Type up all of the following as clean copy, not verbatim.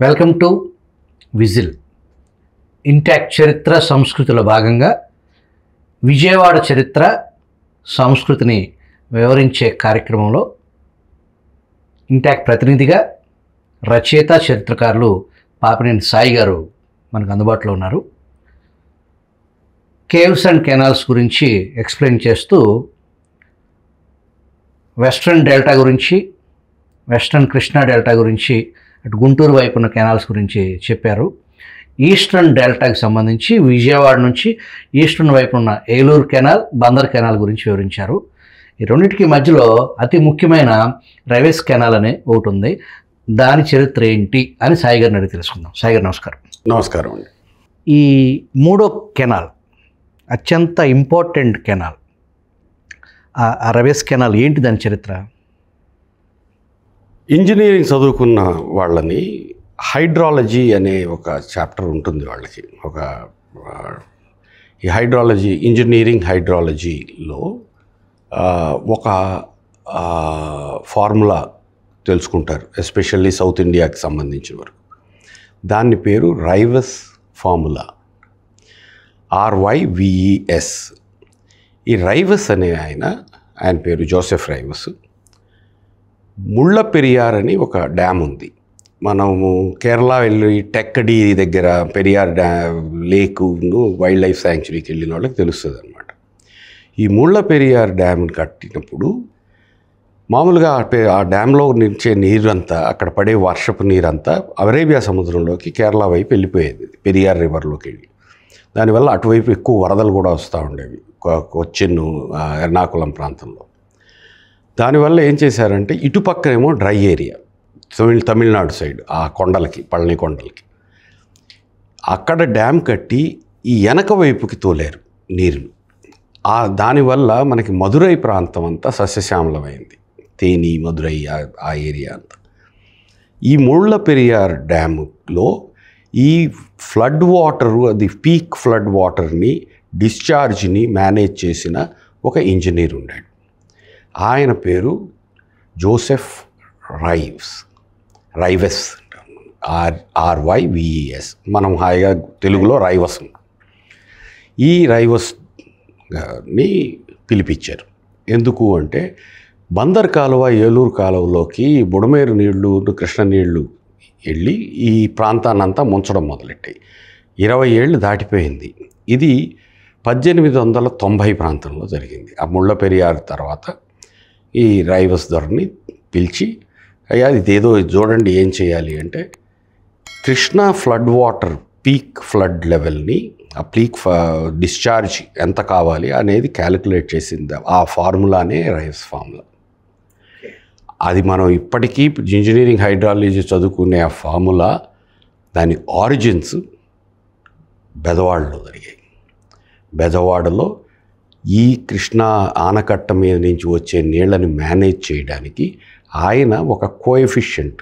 Welcome to whistle. Intact చరిత్ర సంస్కృతిలో భాగంగా విజయవాడ చరిత్ర సంస్కృతిని వివరించే కార్యక్రమంలో ఇంటాక్ట్ ప్రతినిధిగా రచయిత చరిత్రకారులు పాపినేని సాయి గారు మనకు అందుబాటులో ఉన్నారు. కేవ్స్ అండ్ కెనాల్స్ గురించి ఎక్స్ప్లెయిన్ చేస్తూ వెస్ట్రన్ డెల్టా గురించి, వెస్ట్రన్ కృష్ణా డెల్టా గురించి, అటు గుంటూరు వైపు ఉన్న కెనాల్స్ గురించి చెప్పారు. ఈస్టర్న్ డెల్టాకి సంబంధించి విజయవాడ నుంచి ఈస్టర్న్ వైపు ఉన్న ఏలూరు కెనాల్, బందర్ కెనాల్ గురించి వివరించారు. ఈ రెండింటికి మధ్యలో అతి ముఖ్యమైన రైవేస్ కెనాల్ అనే ఒకటి ఉంది. దాని చరిత్ర ఏంటి అని సాయి గారిని అడిగి తెలుసుకుందాం. సాయి గారు నమస్కారం. నమస్కారం అండి. ఈ మూడో కెనాల్ అత్యంత ఇంపార్టెంట్ కెనాల్, ఆ రైవేస్ కెనాల్ ఏంటి, దాని చరిత్ర? ఇంజనీరింగ్ చదువుకున్న వాళ్ళని హైడ్రాలజీ అనే ఒక చాప్టర్ ఉంటుంది వాళ్ళకి. ఈ హైడ్రాలజీ, ఇంజనీరింగ్ హైడ్రాలజీలో ఒక ఫార్ములా తెలుసుకుంటారు, ఎస్పెషల్లీ సౌత్ ఇండియాకి సంబంధించిన వరకు. దాని పేరు రైవస్ ఫార్ములా, RYVES. ఈ రైవస్ అనే ఆయన పేరు జోసెఫ్ రైవస్. ముళ్ళ పెరియార్ అని ఒక డ్యామ్ ఉంది. మనము కేరళ వెళ్ళి టెక్కడి దగ్గర పెరియార్ లేకును వైల్డ్ లైఫ్ శాంక్చురీకి వెళ్ళిన వాళ్ళకి తెలుస్తుంది అనమాట. ఈ ముళ్ళ పెరియార్ డ్యామ్ కట్టినప్పుడు మామూలుగా ఆ డ్యామ్లో నించే నీరంతా, అక్కడ పడే వర్షపు నీరంతా అరేబియా సముద్రంలోకి కేరళ వైపు వెళ్ళిపోయేది, పెరియార్ రివర్లోకి వెళ్ళి. దానివల్ల అటువైపు ఎక్కువ వరదలు కూడా వస్తూ ఉండేవి, కొచ్చిన్, ఎర్నాకుళం ప్రాంతంలో. దానివల్ల ఏం చేశారంటే ఇటుపక్కనేమో డ్రై ఏరియా, తమిళనాడు సైడ్ ఆ కొండలకి, పళని కొండలకి, అక్కడ డ్యామ్ కట్టి ఈ వెనక వైపుకి తోలారు నీరును. దానివల్ల మనకి మదురై ప్రాంతం అంతా సస్యశ్యామలమైంది, తేని, మదురై ఆ ఏరియా అంతా. ఈ ముళ్ళ పెరియార్ డ్యాములో ఈ ఫ్లడ్ వాటరు, అది పీక్ ఫ్లడ్ వాటర్ని, డిశ్చార్జ్ని మేనేజ్ చేసిన ఒక ఇంజనీర్ ఉన్నాడు. ఆయన పేరు జోసెఫ్ రైవెస్, RYVES. మనం హాయిగా తెలుగులో రైవస్. ఈ రైవస్ని పిలిపించారు. ఎందుకు అంటే బందర్ కాలువ, ఏలూరు కాలువలోకి బుడమేరు నీళ్లు, కృష్ణ నీళ్లు వెళ్ళి ఈ ప్రాంతాన్నంతా ముంచడం మొదలెట్టాయి. 20 ఏళ్ళు దాటిపోయింది. ఇది 1890 ప్రాంతంలో జరిగింది. ఆ ముళ్ళ పెరియార్ తర్వాత ఈ రైవస్ దొరని పిలిచి, అయ్యా ఇదేదో చూడండి, ఏం చేయాలి అంటే Krishna flood water peak flood లెవెల్ని, ఆ పీక్ డిశ్చార్జ్ ఎంత కావాలి అనేది క్యాలిక్యులేట్ చేసింది. ఆ ఫార్ములానే రైవస్ ఫార్ములా. అది మనం ఇప్పటికీ ఇంజనీరింగ్ హైడ్రాలజీ చదువుకునే ఆ ఫార్ములా, దాని ఆరిజిన్స్ బెజవాడలో జరిగాయి. బెజవాడలో ఈ కృష్ణా ఆనకట్ట మీద నుంచి వచ్చే నీళ్ళని మేనేజ్ చేయడానికి ఆయన ఒక కోఎఫిషియంట్,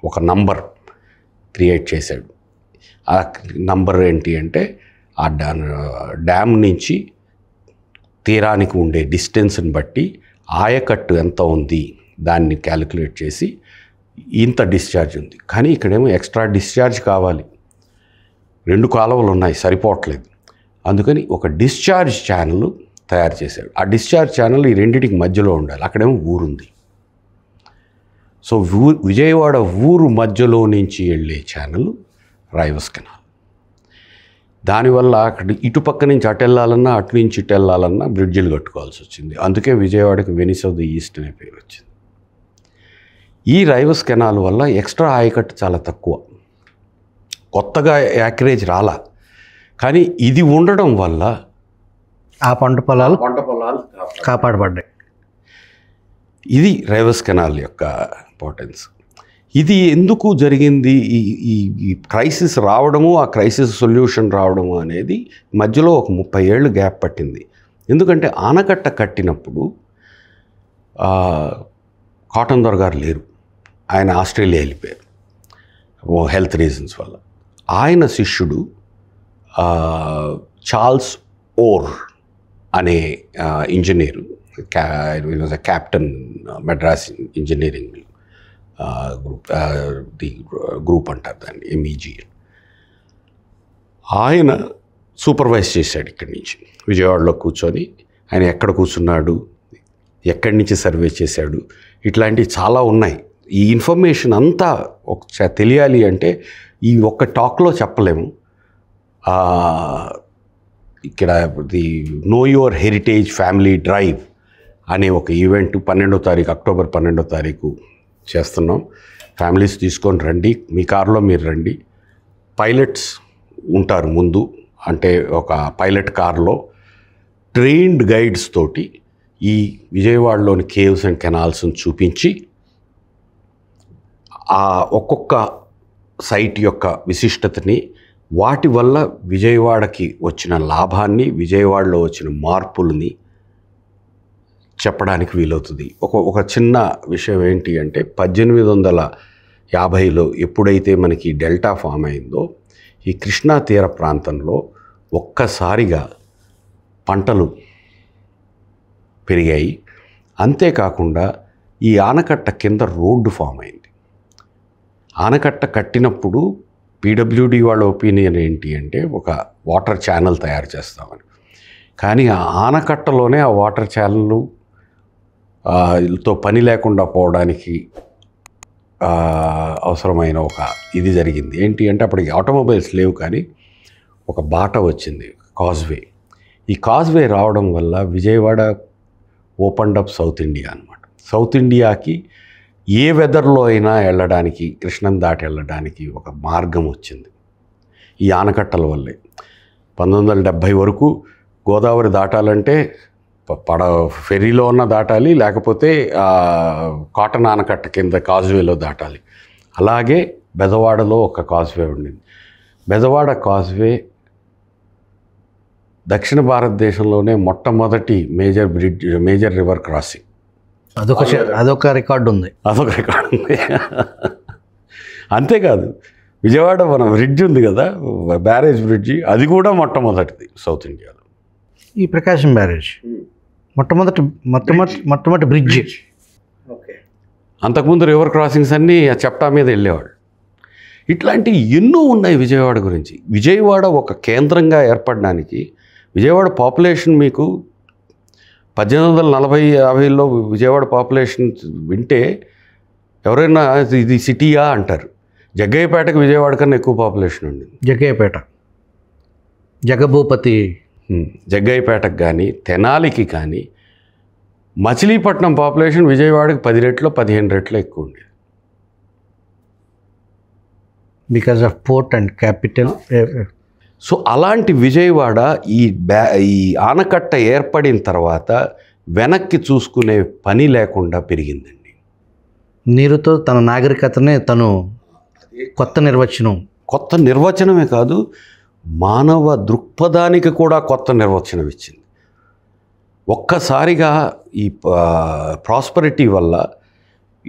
ఒక నంబర్ క్రియేట్ చేశాడు. ఆ నంబర్ ఏంటి అంటే ఆ డ్యామ్ నుంచి తీరానికి ఉండే డిస్టెన్స్ని బట్టి ఆయకట్టు ఎంత ఉంది దాన్ని క్యాలిక్యులేట్ చేసి ఇంత డిశ్చార్జ్ ఉంది. కానీ ఇక్కడేమో ఎక్స్ట్రా డిశ్చార్జ్ కావాలి, 2 కాలువలు ఉన్నాయి, సరిపోవట్లేదు. అందుకని ఒక డిశ్చార్జ్ ఛానల్ తయారు చేశాడు. ఆ డిశ్చార్జ్ ఛానల్ ఈ రెండింటికి మధ్యలో ఉండాలి. అక్కడేమో ఊరుంది. సో విజయవాడ ఊరు మధ్యలో నుంచి వెళ్ళే ఛానల్ రైవస్ కెనాల్. దానివల్ల అక్కడ ఇటుపక్క నుంచి అటు వెళ్ళాలన్నా, అటు నుంచి ఇటు వెళ్ళాలన్నా బ్రిడ్జిలు కట్టుకోవాల్సి వచ్చింది. అందుకే విజయవాడకి వెనిస్ ఆఫ్ ది ఈస్ట్ అనే పేరు వచ్చింది. ఈ రైవస్ కెనాల్ వల్ల ఎక్స్ట్రా ఆయకట్టు చాలా తక్కువ, కొత్తగా యాక్రేజ్ రాలా. కానీ ఇది ఉండడం వల్ల ఆ పంట పొలాలు కాపాడబడ్డాయి. ఇది రైవస్ కెనాల్ యొక్క ఇంపార్టెన్స్. ఇది ఎందుకు జరిగింది, ఈ క్రైసిస్ రావడము, ఆ క్రైసిస్ సొల్యూషన్ రావడము అనేది మధ్యలో ఒక 30 ఏళ్ళు గ్యాప్ పట్టింది. ఎందుకంటే ఆనకట్ట కట్టినప్పుడు కాటన్ దొర గారు లేరు, ఆయన ఆస్ట్రేలియా వెళ్ళిపోయారు హెల్త్ రీజన్స్ వల్ల. ఆయన శిష్యుడు చార్ల్స్ ఓర్ అనే engineer, was a captain Madras engineering group అంటారు దాన్ని, MEGL. ఆయన సూపర్వైజ్ చేశాడు ఇక్కడి నుంచి, విజయవాడలో కూర్చొని. ఆయన ఎక్కడ కూర్చున్నాడు, ఎక్కడి నుంచి సర్వే చేశాడు, ఇట్లాంటివి చాలా ఉన్నాయి. ఈ ఇన్ఫర్మేషన్ అంతా తెలియాలి అంటే ఈ ఒక్క టాక్లో చెప్పలేము. ఇక్కడ the know your heritage family drive అనే ఒక ఈవెంట్ అక్టోబర్ 12వ తారీఖు చేస్తున్నాం. ఫ్యామిలీస్ తీసుకొని రండి, మీ కారులో మీరు రండి. పైలట్స్ ఉంటారు ముందు, అంటే ఒక పైలట్ కార్లో ట్రైన్డ్ గైడ్స్ తోటి ఈ విజయవాడలోని కేవ్స్ అండ్ కెనాల్స్ని చూపించి ఆ ఒక్కొక్క సైట్ యొక్క విశిష్టతని, వాటి వల్ల విజయవాడకి వచ్చిన లాభాన్ని, విజయవాడలో వచ్చిన మార్పులని చెప్పడానికి వీలవుతుంది. ఒక చిన్న విషయం ఏంటి అంటే 1850లో ఎప్పుడైతే మనకి డెల్టా ఫామ్ అయిందో, ఈ కృష్ణా తీర ప్రాంతంలో ఒక్కసారిగా పంటలు పెరిగాయి. అంతేకాకుండా ఈ ఆనకట్ట కింద రోడ్డు ఫామ్ అయింది. ఆనకట్ట కట్టినప్పుడు PWD వాళ్ళ ఒపీనియన్ ఏంటి అంటే ఒక వాటర్ ఛానల్ తయారు చేస్తామని. కానీ ఆ ఆనకట్టలోనే ఆ వాటర్ ఛానల్ తో పని లేకుండా పోవడానికి అవసరమైన ఒక ఇది జరిగింది. ఏంటి అంటే అప్పటికి ఆటోమొబైల్స్ లేవు, కానీ ఒక బాట వచ్చింది, కాజ్వే. ఈ కాజ్వే రావడం వల్ల Vijayawada opened up south India అనమాట. సౌత్ ఇండియాకి ఏ వెదర్లో అయినా వెళ్ళడానికి, కృష్ణం దాటి వెళ్ళడానికి ఒక మార్గం వచ్చింది ఈ ఆనకట్టల వల్లే. 1970 వరకు గోదావరి దాటాలంటే ఫెరీలో ఉన్న దాటాలి, లేకపోతే కాటన్ ఆనకట్ట కింద కాజ్వేలో దాటాలి. అలాగే బెజవాడలో ఒక కాజ్వే ఉండింది. బెజవాడ కాజ్వే దక్షిణ భారతదేశంలోనే మొట్టమొదటి మేజర్ రివర్ క్రాసింగ్. అదొక రికార్డు ఉంది. అంతేకాదు, విజయవాడ మన బ్రిడ్జ్ ఉంది కదా, బ్యారేజ్ బ్రిడ్జి, అది కూడా మొట్టమొదటిది సౌత్ ఇండియాలో. ఈ ప్రకాశం బ్యారేజ్ మొట్టమొదటి బ్రిడ్జ్. అంతకుముందు రివర్ క్రాసింగ్స్ అన్నీ చెప్టా మీద వెళ్ళేవాళ్ళు. ఇట్లాంటి ఎన్నో ఉన్నాయి విజయవాడ గురించి. విజయవాడ ఒక కేంద్రంగా ఏర్పడడానికి, విజయవాడ పాపులేషన్ మీకు 1840-50లో విజయవాడ పాపులేషన్ వింటే ఎవరైనా ఇది సిటీయా అంటారు. జగ్గయ్యపేటకు విజయవాడ కన్నా ఎక్కువ పాపులేషన్ ఉండింది. జగభూపతి జగ్గయ్యపేటకు కానీ తెనాలికి కానీ, మచిలీపట్నం పాపులేషన్ విజయవాడకి 10 రెట్లు 15 రెట్లు ఎక్కువ ఉండేది. Because of port and capital. So అలాంటి విజయవాడ ఈ ఆనకట్ట ఏర్పడిన తర్వాత వెనక్కి చూసుకునే పని లేకుండా పెరిగిందండి. నీరుతో తన నాగరికతనే తను కొత్త నిర్వచనమే కాదు, మానవ దృక్పథానికి కూడా కొత్త నిర్వచనం ఇచ్చింది. ఒక్కసారిగా ఈ ప్రాస్పరిటీ వల్ల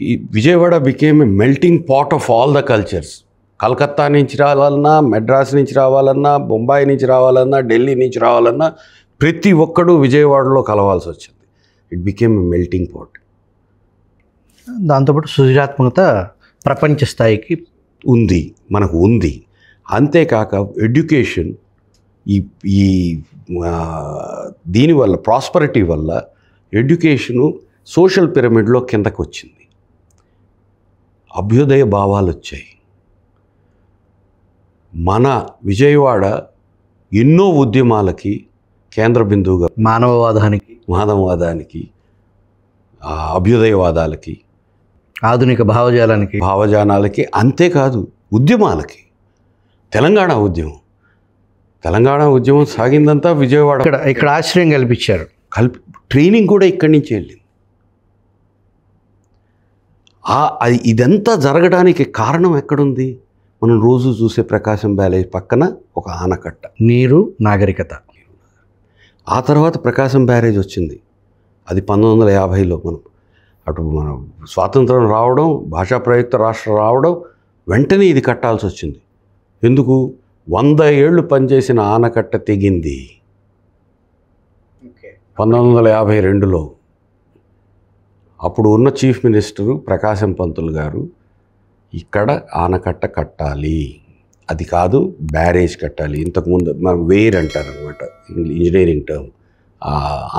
ఈ Vijayawada became a melting pot of all the cultures. Calcutta నుంచి రావాలన్నా, మెడ్రాస్ నుంచి రావాలన్నా, బొంబాయి నుంచి రావాలన్నా, ఢిల్లీ నుంచి రావాలన్నా ప్రతి ఒక్కడూ విజయవాడలో కలవాల్సి వచ్చింది. It became a melting pot. దాంతోపాటు సృజనాత్మకత ప్రపంచ స్థాయికి మనకు ఉంది. అంతేకాక ఎడ్యుకేషన్, ఈ దీనివల్ల, ప్రాస్పరిటీ వల్ల ఎడ్యుకేషను సోషల్ పిరమిడ్లో కిందకు వచ్చింది. అభ్యుదయ భావాలు వచ్చాయి. మన విజయవాడ ఎన్నో ఉద్యమాలకి కేంద్ర బిందువుగా, మానవవాదానికి, అభ్యుదయవాదాలకి, ఆధునిక భావజాలాలకి, అంతేకాదు ఉద్యమాలకి. తెలంగాణ ఉద్యమం సాగిందంతా విజయవాడ. ఇక్కడ ఆశ్రయం కల్పించారు. ట్రైనింగ్ కూడా ఇక్కడి నుంచి వెళ్ళింది. ఇదంతా జరగడానికి కారణం ఎక్కడుంది? మనం రోజు చూసే ప్రకాశం బ్యారేజ్ పక్కన ఒక ఆనకట్ట, నీరు, నాగరికత. ఆ తర్వాత ప్రకాశం బ్యారేజ్ వచ్చింది. అది 1950లో మనం స్వాతంత్రం రావడం, భాషా ప్రయుక్త రాష్ట్రం రావడం, వెంటనే ఇది కట్టాల్సి వచ్చింది. ఎందుకు? 100 ఏళ్ళు పనిచేసిన ఆనకట్ట తెగింది 1952లో. అప్పుడు ఉన్న చీఫ్ మినిస్టరు ప్రకాశం పంతులు గారు ఇక్కడ ఆనకట్ట కట్టాలి, అది కాదు బ్యారేజ్ కట్టాలి. ఇంతకుముందు మనం వేర్ అంటారు అనమాట ఇంజనీరింగ్ టర్మ్.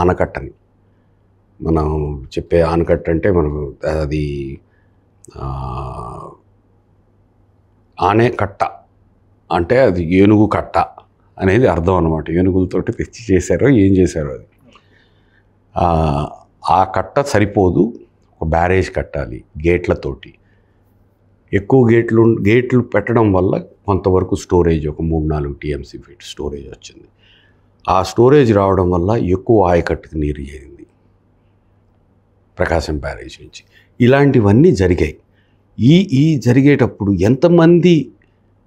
ఆనకట్టని మనం చెప్పే ఆనకట్ట అంటే మనం అది ఆనే కట్ట అంటే అది ఏనుగు కట్ట అనేది అర్థం అనమాట. ఏనుగులతోటి తెచ్చి చేశారో ఏం చేశారో అది. ఆ కట్ట సరిపోదు, ఒక బ్యారేజ్ కట్టాలి గేట్లతోటి. ఎక్కువ గేట్లు పెట్టడం వల్ల కొంతవరకు స్టోరేజ్ ఒక 3-4 TMC ఫీట్ స్టోరేజ్ వచ్చింది. ఆ స్టోరేజ్ రావడం వల్ల ఎక్కువ ఆయకట్టుకు నీరు చేరింది ప్రకాశం బ్యారేజ్ నుంచి. ఇలాంటివన్నీ జరిగాయి. ఈ జరిగేటప్పుడు ఎంతమంది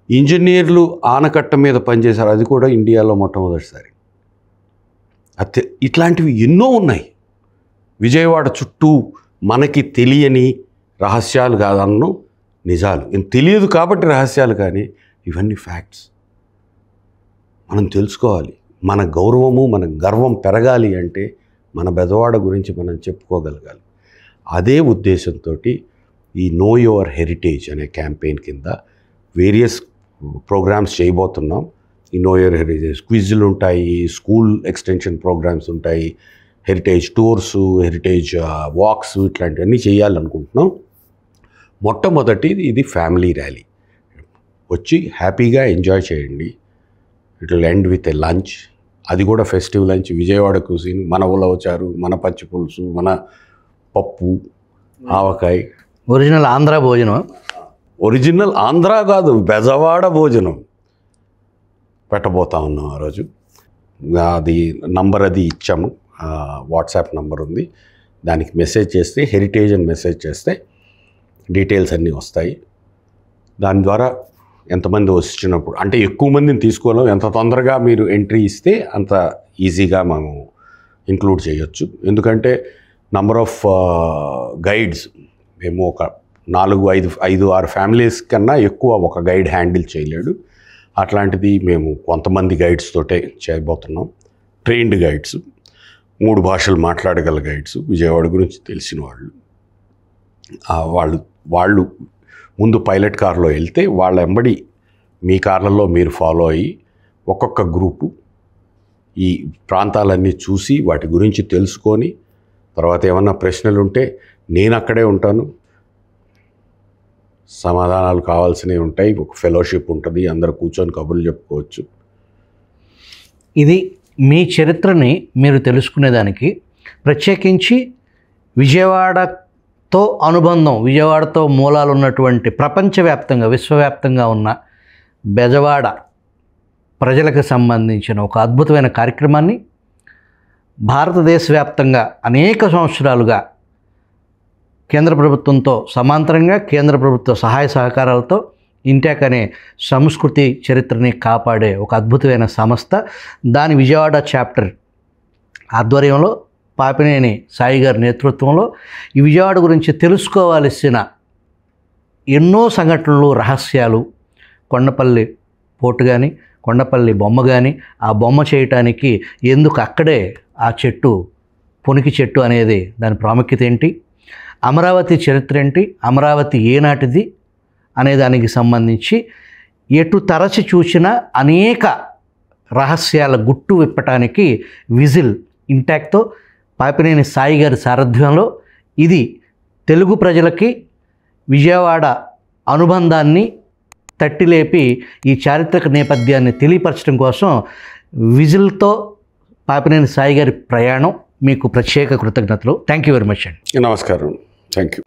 ఇంజనీర్లు ఆనకట్ట మీద పనిచేశారు, అది కూడా ఇండియాలో మొట్టమొదటిసారి. ఇట్లాంటివి ఎన్నో ఉన్నాయి విజయవాడ చుట్టూ. మనకి తెలియని రహస్యాలు కాదన్ను, నిజాలు. తెలియదు కాబట్టి రహస్యాలు, కానీ ఇవన్నీ ఫ్యాక్ట్స్. మనం తెలుసుకోవాలి. మన గౌరవము, మన గర్వం పెరగాలి అంటే మన బెజవాడ గురించి మనం చెప్పుకోగలగాలి. అదే ఉద్దేశంతో ఈ నో యువర్ హెరిటేజ్ అనే క్యాంపెయిన్ కింద వేరియస్ ప్రోగ్రామ్స్ చేయబోతున్నాం. ఈ నో యువర్ హెరిటేజ్ క్విజ్లు ఉంటాయి, స్కూల్ ఎక్స్టెన్షన్ ప్రోగ్రామ్స్ ఉంటాయి, హెరిటేజ్ టూర్స్, హెరిటేజ్ వాక్స్, ఇట్లాంటివన్నీ చేయాలనుకుంటున్నాం. మొట్టమొదటి ఇది ఫ్యామిలీ ర్యాలీ. వచ్చి హ్యాపీగా ఎంజాయ్ చేయండి. It will end with a lunch, అది కూడా ఫెస్టివ్ లంచ్. విజయవాడ కుజిన్, మన ఉలవచారు, మన పచ్చి పులుసు, మన పప్పు, ఆవకాయ, ఒరిజినల్ ఆంధ్ర భోజనం. ఒరిజినల్ ఆంధ్ర కాదు, బెజవాడ భోజనం పెట్టబోతా ఉన్నాం ఆ రోజు. అది నంబర్ అది ఇచ్చాము, వాట్సాప్ నంబర్ ఉంది. దానికి మెసేజ్ చేస్తే, హెరిటేజ్ అని మెసేజ్ చేస్తే డీటెయిల్స్ అన్నీ వస్తాయి. దాని ద్వారా ఎంతమంది వచ్చినప్పుడు, అంటే ఎక్కువ మందిని తీసుకోలేం, ఎంత తొందరగా మీరు ఎంట్రీ ఇస్తే అంత ఈజీగా మనం ఇంక్లూడ్ చేయొచ్చు. ఎందుకంటే నంబర్ ఆఫ్ గైడ్స్ మేము ఒక 4-5-6 ఫ్యామిలీస్ కన్నా ఎక్కువ ఒక గైడ్ హ్యాండిల్ చేయలేడు. అట్లాంటిది మేము కొంతమంది గైడ్స్ తోటే చేయబోతున్నాం. ట్రైన్డ్ గైడ్స్, 3 భాషలు మాట్లాడగల గైడ్స్, విజయవాడ గురించి తెలిసిన వాళ్ళు ముందు పైలట్ కార్లో వెళ్తే వాళ్ళ వెంబడి మీ కార్లలో మీరు ఫాలో అయ్యి ఒక్కొక్క గ్రూపు ఈ ప్రాంతాలన్నీ చూసి వాటి గురించి తెలుసుకొని, తర్వాత ఏమన్నా ప్రశ్నలు ఉంటే నేను అక్కడే ఉంటాను, సమాధానాలు కావాల్సినవి ఉంటాయి. ఒక ఫెలోషిప్ ఉంటుంది, అందరూ కూర్చొని కబుర్లు చెప్పుకోవచ్చు. ఇది మీ చరిత్రని మీరు తెలుసుకునేదానికి, ప్రత్యేకించి విజయవాడతో అనుబంధం, విజయవాడతో మూలాలు ఉన్నటువంటి ప్రపంచవ్యాప్తంగా, విశ్వవ్యాప్తంగా ఉన్న బెజవాడ ప్రజలకు సంబంధించిన ఒక అద్భుతమైన కార్యక్రమాన్ని భారతదేశ వ్యాప్తంగా అనేక సంవత్సరాలుగా కేంద్ర ప్రభుత్వంతో సమాంతరంగా, కేంద్ర ప్రభుత్వ సహాయ సహకారాలతో ఇంటాక్ అనే సంస్కృతి చరిత్రని కాపాడే ఒక అద్భుతమైన సంస్థ, దాని విజయవాడ చాప్టర్ ఆధ్వర్యంలో పాపినేని సాయి గారి నేతృత్వంలో ఈ విజయవాడ గురించి తెలుసుకోవాల్సిన ఎన్నో సంఘటనలు, రహస్యాలు, కొండపల్లి పోర్టు కానీ, కొండపల్లి బొమ్మ కానీ, ఆ బొమ్మ చేయటానికి ఎందుకు అక్కడే ఆ చెట్టు, పొనికి చెట్టు అనేది దాని ప్రాముఖ్యత ఏంటి, అమరావతి చరిత్ర ఏంటి, అమరావతి ఏనాటిది అనే దానికి సంబంధించి ఎటు తరచి చూసిన అనేక రహస్యాల గుట్టు విప్పటానికి విజిల్ ఇంటాక్తో పాపినేని సాయి గారి సారథ్యంలో ఇది తెలుగు ప్రజలకి విజయవాడ అనుబంధాన్ని తట్టిలేపి ఈ చారిత్రక నేపథ్యాన్ని తెలియపరచడం కోసం విజిల్తో పాపినేని సాయి గారి ప్రయాణం. మీకు ప్రత్యేక కృతజ్ఞతలు. థ్యాంక్ యూ వెరీ మచ్ అండి. నమస్కారం. Thank you.